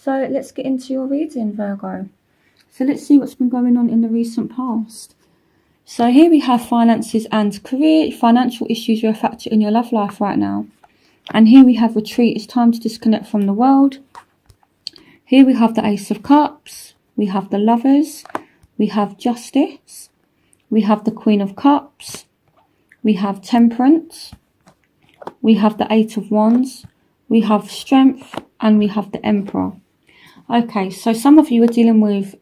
So let's get into your reading, Virgo. So let's see what's been going on in the recent past. So here we have finances and career. Financial issues are a factor in your love life right now. And here we have retreat. It's time to disconnect from the world. Here we have the Ace of Cups. We have the Lovers. We have Justice. We have the Queen of Cups. We have Temperance. We have the Eight of Wands. We have Strength. And we have the Emperor. Okay, so some of you are dealing with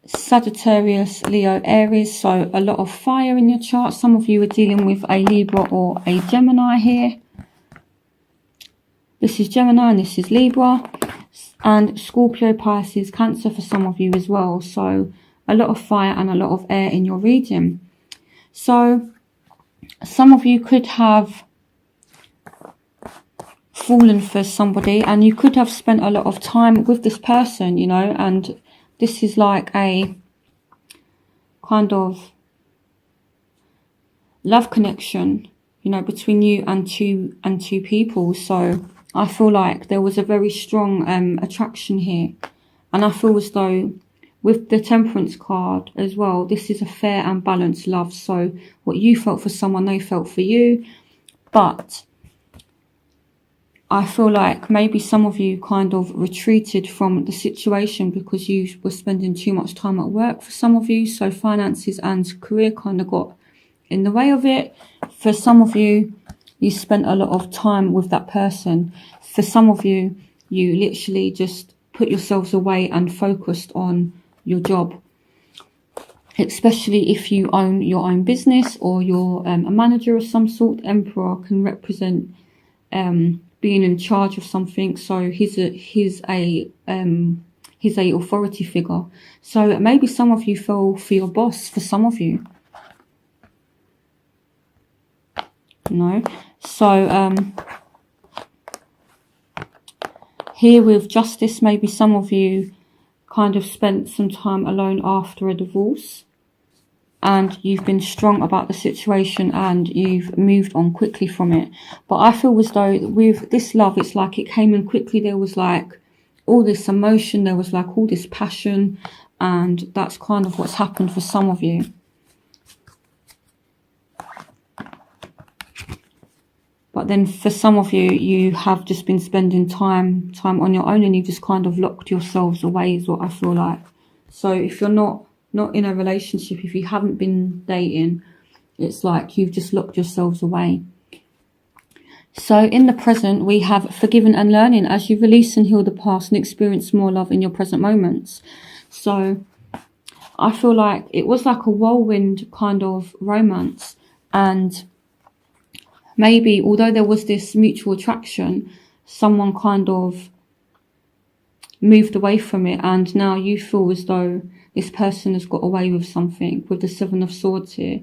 Sagittarius, Leo, Aries, so a lot of fire in your chart. Some of you are dealing with a Libra or a Gemini here. This is Gemini and this is Libra. And Scorpio, Pisces, Cancer for some of you as well. So a lot of fire and a lot of air in your region. So some of you could have fallen for somebody and you could have spent a lot of time with this person, you know, and this is like a kind of love connection, you know, between you and two people. So I feel like there was a very strong attraction here. And I feel as though with the Temperance card as well, this is a fair and balanced love. So what you felt for someone, they felt for you. But I feel like maybe some of you kind of retreated from the situation because you were spending too much time at work for some of you. So finances and career kind of got in the way of it. For some of you, you spent a lot of time with that person. For some of you, you literally just put yourselves away and focused on your job. Especially if you own your own business or you're a manager of some sort. Emperor can represent being in charge of something, so he's a authority figure. So maybe some of you fell for your boss. For some of you, no. So here with Justice, maybe some of you kind of spent some time alone after a divorce. And you've been strong about the situation and you've moved on quickly from it. But I feel as though with this love, it's like it came in quickly. There was like all this emotion. There was like all this passion. And that's kind of what's happened for some of you. But then for some of you, you have just been spending time on your own and you've just kind of locked yourselves away is what I feel like. So if you're not in a relationship, if you haven't been dating, it's like you've just locked yourselves away. So in the present, we have forgiven and learning as you release and heal the past and experience more love in your present moments. So I feel like it was like a whirlwind kind of romance. And maybe although there was this mutual attraction, someone kind of moved away from it. And now you feel as though this person has got away with something with the Seven of Swords here.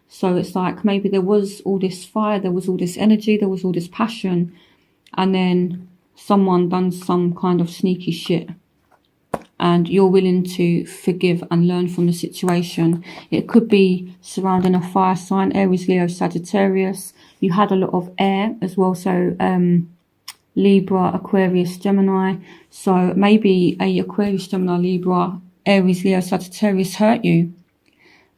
So it's like maybe there was all this fire, there was all this energy, there was all this passion. And then someone done some kind of sneaky shit. And you're willing to forgive and learn from the situation. It could be surrounding a fire sign, Aries, Leo, Sagittarius. You had a lot of air as well. So Libra, Aquarius, Gemini. So maybe a Aquarius, Gemini, Libra, Aries, Leo, Sagittarius hurt you.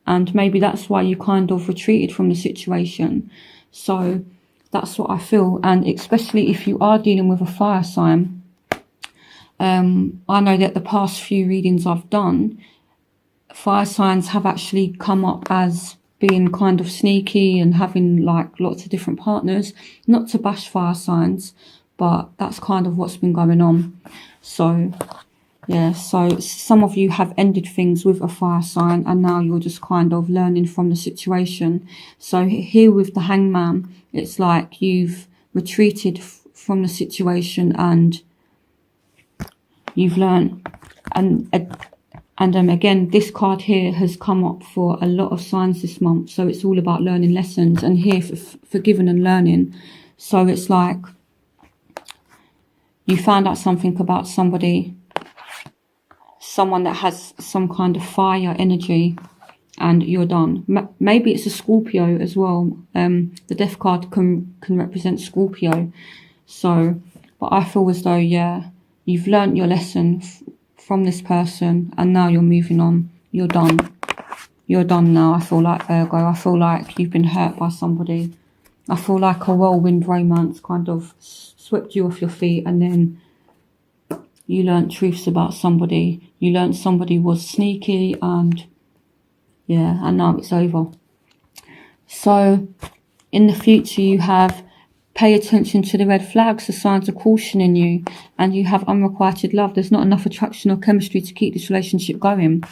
And maybe that's why you kind of retreated from the situation. So that's what I feel. And especially if you are dealing with a fire sign, I know that the past few readings I've done, fire signs have actually come up as being kind of sneaky and having like lots of different partners. Not to bash fire signs, but that's kind of what's been going on. So yeah, so some of you have ended things with a fire sign and now you're just kind of learning from the situation. So here with the Hangman, it's like you've retreated from the situation and you've learned. And again, this card here has come up for a lot of signs this month. So it's all about learning lessons, and here for forgiving and learning. So it's like you found out something about somebody, someone that has some kind of fire energy, and you're done. Maybe it's a Scorpio as well. The death card can represent Scorpio. So But I feel as though, yeah, you've learnt your lesson from this person, and now you're moving on. You're done. You're done now, I feel like, Virgo. I feel like you've been hurt by somebody. I feel like a whirlwind romance kind of swept you off your feet, and then you learnt truths about somebody. You learnt somebody was sneaky, and yeah, and now it's over. So in the future, you have pay attention to the red flags, the signs of caution in you, and you have unrequited love. There's not enough attraction or chemistry to keep this relationship going.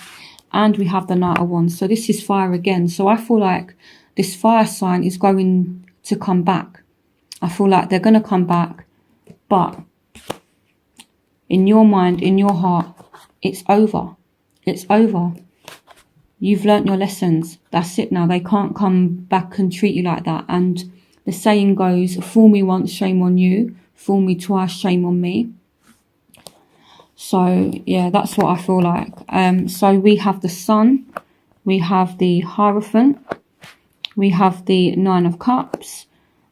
And we have the Knight of Wands. So this is fire again. So I feel like this fire sign is going to come back. I feel like they're going to come back. But in your mind, in your heart, it's over. It's over. You've learnt your lessons. That's it now. They can't come back and treat you like that. And the saying goes, fool me once, shame on you. Fool me twice, shame on me. So, yeah, that's what I feel like. So we have the Sun. We have the Hierophant. We have the Nine of Cups.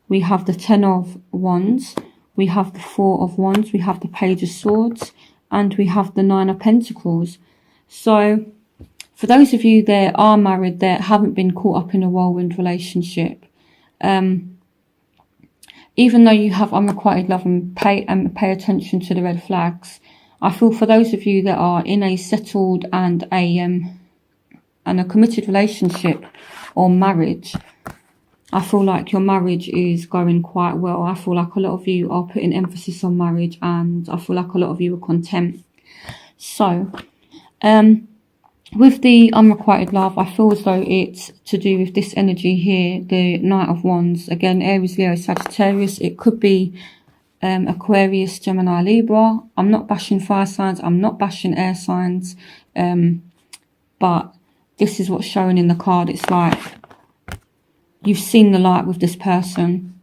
We have the Ten of Wands. We have the Four of Wands. We have the Page of Swords. And we have the Nine of Pentacles. So for those of you that are married, that haven't been caught up in a whirlwind relationship, even though you have unrequited love and pay attention to the red flags, I feel for those of you that are in a settled and a committed relationship or marriage, I feel like your marriage is going quite well. I feel like a lot of you are putting emphasis on marriage, and I feel like a lot of you are content. So, with the unrequited love, I feel as though it's to do with this energy here, the Knight of Wands. Again, Aries, Leo, Sagittarius. It could be Aquarius, Gemini, Libra. I'm not bashing fire signs. I'm not bashing air signs. But this is what's showing in the card. It's like you've seen the light with this person.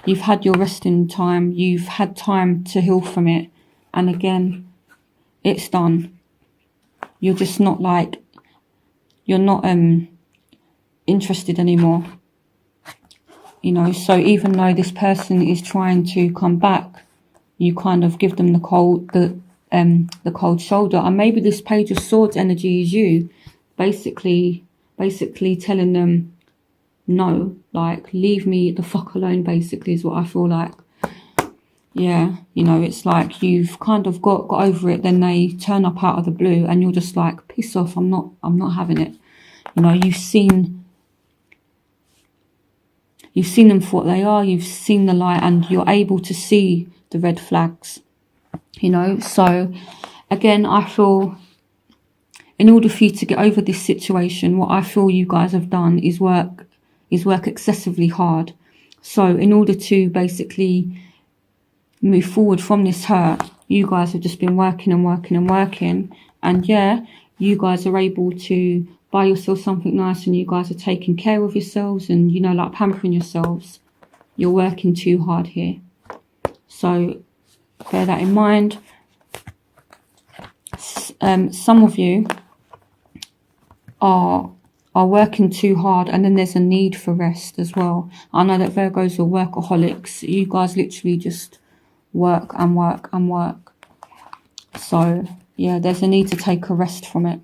You've had your resting time. You've had time to heal from it. And again, it's done. You're just not like, you're not interested anymore. You know, so even though this person is trying to come back, you kind of give them the cold shoulder. And maybe this Page of Swords energy is you basically telling them, no, like, leave me the fuck alone, basically, is what I feel like. Yeah, you know, it's like you've kind of got over it, then they turn up out of the blue and you're just like, piss off, I'm not having it. You know, you've seen them for what they are, you've seen the light, and you're able to see the red flags. You know, so again, I feel in order for you to get over this situation, what I feel you guys have done is work excessively hard. So in order to basically move forward from this hurt, you guys have just been working and working and working. And yeah, you guys are able to buy yourself something nice, and you guys are taking care of yourselves and, you know, like pampering yourselves. You're working too hard here. So bear that in mind. Some of you are working too hard, and then there's a need for rest as well. I know that Virgos are workaholics. You guys literally just work and work and work. So yeah, there's a need to take a rest from it.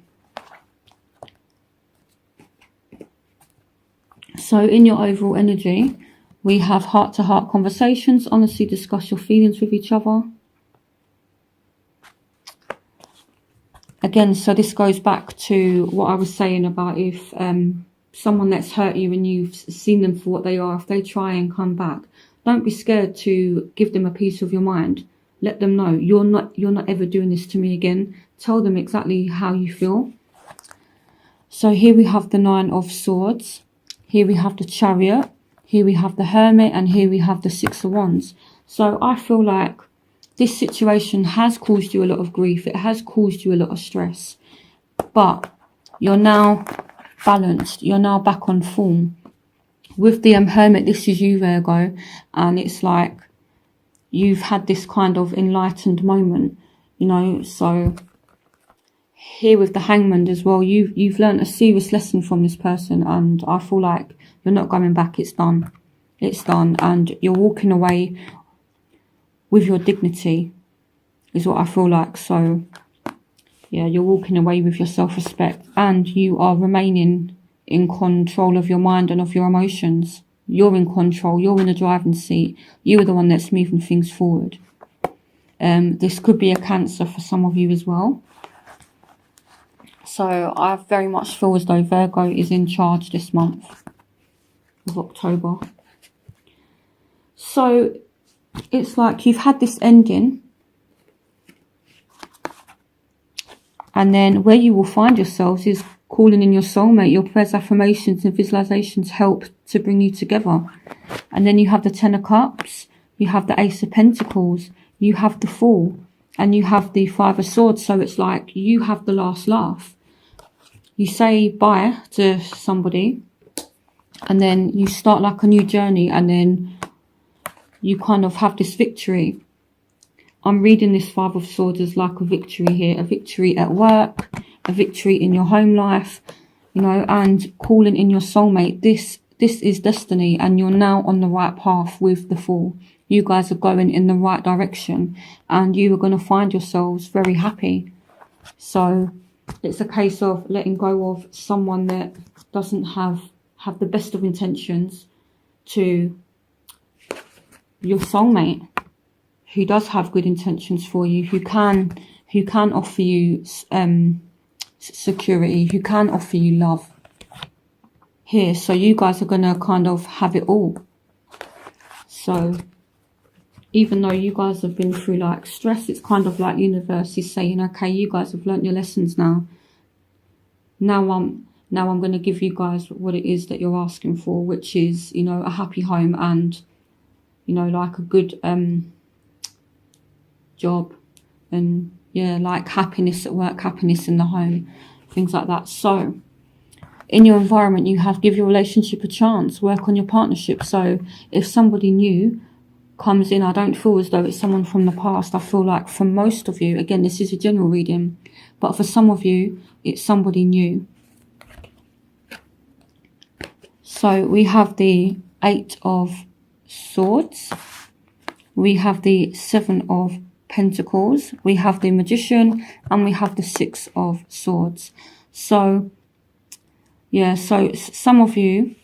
So in your overall energy, we have heart-to-heart conversations. Honestly discuss your feelings with each other. Again, so this goes back to what I was saying about if someone that's hurt you and you've seen them for what they are, if they try and come back, don't be scared to give them a piece of your mind. Let them know, you're not ever doing this to me again. Tell them exactly how you feel. So here we have the Nine of Swords. Here we have the Chariot. Here we have the Hermit. And here we have the Six of Wands. So I feel like this situation has caused you a lot of grief. It has caused you a lot of stress. But you're now balanced. You're now back on form. With the Hermit, this is you, Virgo. And it's like you've had this kind of enlightened moment, you know. So here with the Hangman as well, you've learned a serious lesson from this person, and I feel like you're not going back. It's done. It's done, and you're walking away with your dignity, is what I feel like. So yeah, you're walking away with your self-respect, and you are remaining in control of your mind and of your emotions. You're in control. You're in the driving seat. You are the one that's moving things forward. This could be a Cancer for some of you as well. So I very much feel as though Virgo is in charge this month of October. So it's like you've had this ending, and then where you will find yourselves is calling in your soulmate. Your prayers, affirmations and visualizations help to bring you together. And then you have the Ten of Cups, you have the Ace of Pentacles, you have the Fool, and you have the Five of Swords. So it's like you have the last laugh. You say bye to somebody, and then you start like a new journey, and then you kind of have this victory. I'm reading this Five of Swords as like a victory here, a victory at work, a victory in your home life, you know, and calling in your soulmate. This is destiny, and you're now on the right path with the Fool. You guys are going in the right direction, and you are going to find yourselves very happy. So it's a case of letting go of someone that doesn't have the best of intentions, to your soulmate who does have good intentions for you, who can offer you security, who can offer you love here. So you guys are going to kind of have it all. So even though you guys have been through like stress, it's kind of like universe is saying, okay, you guys have learnt your lessons now. Now I'm going to give you guys what it is that you're asking for, which is, you know, a happy home and, you know, like a good job, and yeah, like happiness at work, happiness in the home, things like that. So in your environment, you have give your relationship a chance, work on your partnership. So if somebody new comes in, I don't feel as though it's someone from the past. I feel like for most of you, again, this is a general reading, but for some of you, it's somebody new. So we have the Eight of Swords, we have the Seven of Pentacles, we have the Magician, and we have the Six of Swords. So yeah, so some of you,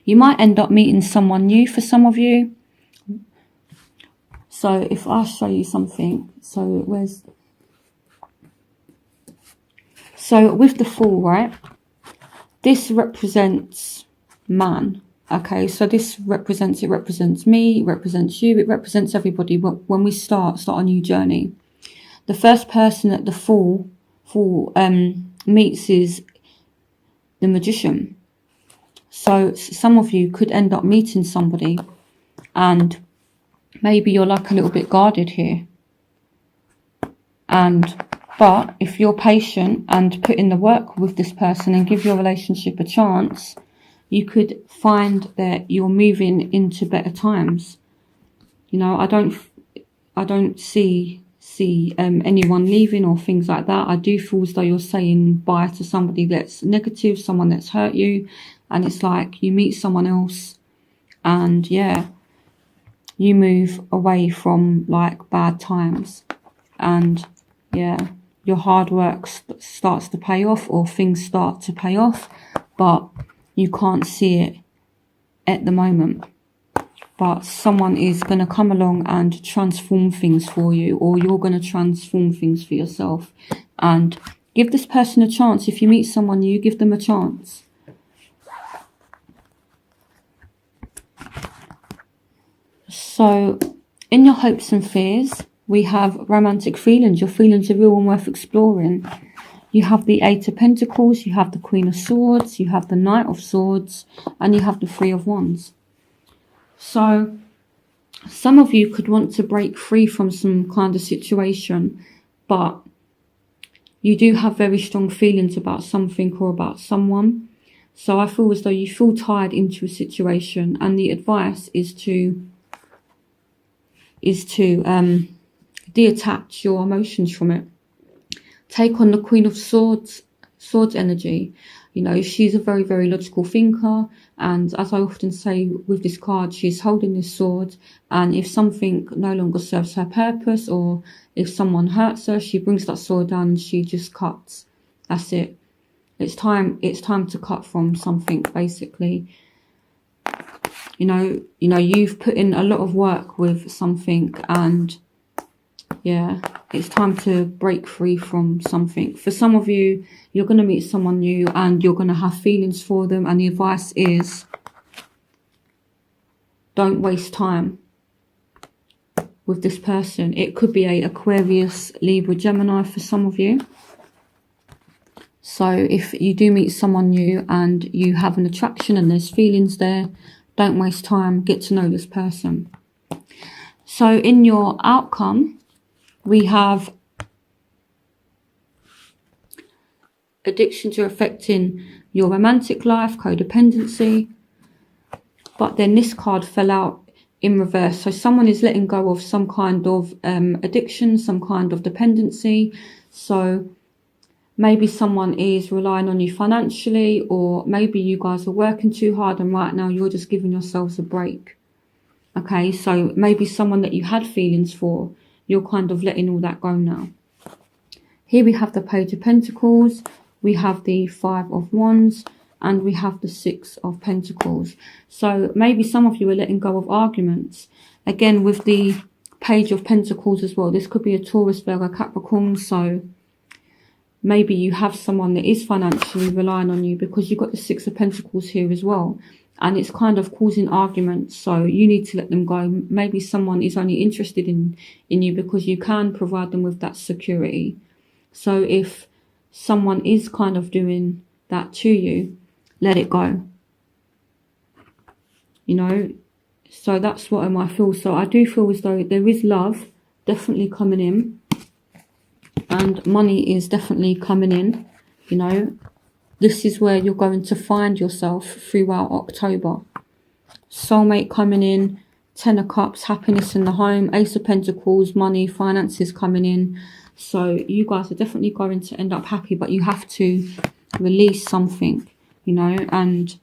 you might end up meeting someone new for some of you. So if I show you something, so with the Fool, right, this represents man. Okay, so this represents me, it represents you, it represents everybody. But when we start a new journey, the first person that the Fool meets is the Magician. So some of you could end up meeting somebody, and maybe you're like a little bit guarded here. But if you're patient and put in the work with this person and give your relationship a chance, you could find that you're moving into better times. You know, I don't see anyone leaving or things like that. I do feel as though you're saying bye to somebody that's negative, someone that's hurt you, and it's like you meet someone else, and yeah, you move away from like bad times, and yeah, your hard work starts to pay off, or things start to pay off, but you can't see it at the moment. But someone is going to come along and transform things for you, or you're going to transform things for yourself. And give this person a chance. If you meet someone new, give them a chance. So in your hopes and fears, we have romantic feelings. Your feelings are real and worth exploring. You have the Eight of Pentacles, you have the Queen of Swords, you have the Knight of Swords, and you have the Three of Wands. So some of you could want to break free from some kind of situation, but you do have very strong feelings about something or about someone. So I feel as though you feel tied into a situation, and the advice is to detach your emotions from it. Take on the Queen of Swords energy. You know, she's a very, very logical thinker. And as I often say with this card, she's holding this sword. And if something no longer serves her purpose, or if someone hurts her, she brings that sword down and she just cuts. That's it. It's time to cut from something, basically. You know, you've put in a lot of work with something, and yeah, it's time to break free from something. For some of you, you're going to meet someone new and you're going to have feelings for them. And the advice is, don't waste time with this person. It could be a Aquarius, Libra, Gemini for some of you. So if you do meet someone new and you have an attraction and there's feelings there, don't waste time. Get to know this person. So in your outcome, we have addictions are affecting your romantic life, codependency. But then this card fell out in reverse. So someone is letting go of some kind of addiction, some kind of dependency. So maybe someone is relying on you financially, or maybe you guys are working too hard and right now you're just giving yourselves a break. Okay, so maybe someone that you had feelings for, you're kind of letting all that go now. Here we have the Page of Pentacles, we have the Five of Wands, and we have the Six of Pentacles. So maybe some of you are letting go of arguments. Again, with the Page of Pentacles as well, this could be a Taurus, Virgo, Capricorn. So maybe you have someone that is financially relying on you, because you've got the Six of Pentacles here as well. And it's kind of causing arguments. So you need to let them go. Maybe someone is only interested in you because you can provide them with that security. So if someone is kind of doing that to you, let it go. You know, so that's what I feel. So I do feel as though there is love definitely coming in. And money is definitely coming in. You know, this is where you're going to find yourself throughout October. Soulmate coming in, Ten of Cups, happiness in the home, Ace of Pentacles, money, finances coming in. So you guys are definitely going to end up happy, but you have to release something, you know, and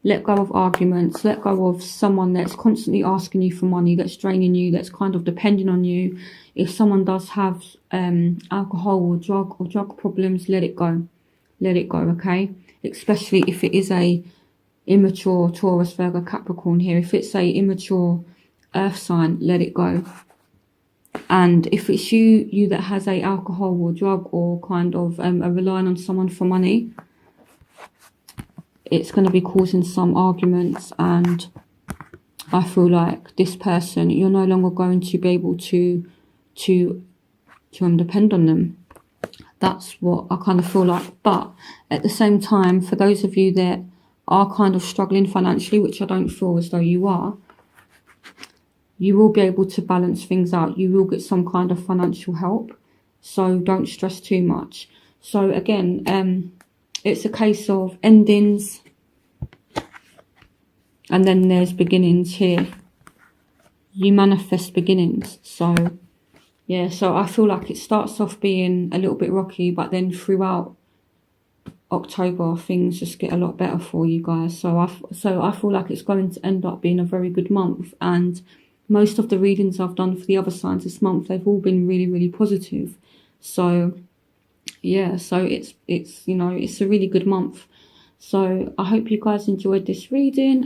let go of arguments, let go of someone that's constantly asking you for money, that's draining you, that's kind of depending on you. If someone does have alcohol or drug problems, let it go. Let it go, okay? Especially if it is a immature Taurus, Virgo, Capricorn here. If it's a immature earth sign, let it go. And if it's you that has a alcohol or drug or kind of a relying on someone for money, it's going to be causing some arguments. And I feel like this person, you're no longer going to be able to depend on them. That's what I kind of feel like. But at the same time, for those of you that are kind of struggling financially, which I don't feel as though you are, you will be able to balance things out. You will get some kind of financial help. So don't stress too much. So again, it's a case of endings. And then there's beginnings here. You manifest beginnings. So yeah, so I feel like it starts off being a little bit rocky, but then throughout October, things just get a lot better for you guys. So I feel like it's going to end up being a very good month. And most of the readings I've done for the other signs this month, they've all been really, really positive. So yeah, so it's you know, it's a really good month. So I hope you guys enjoyed this reading.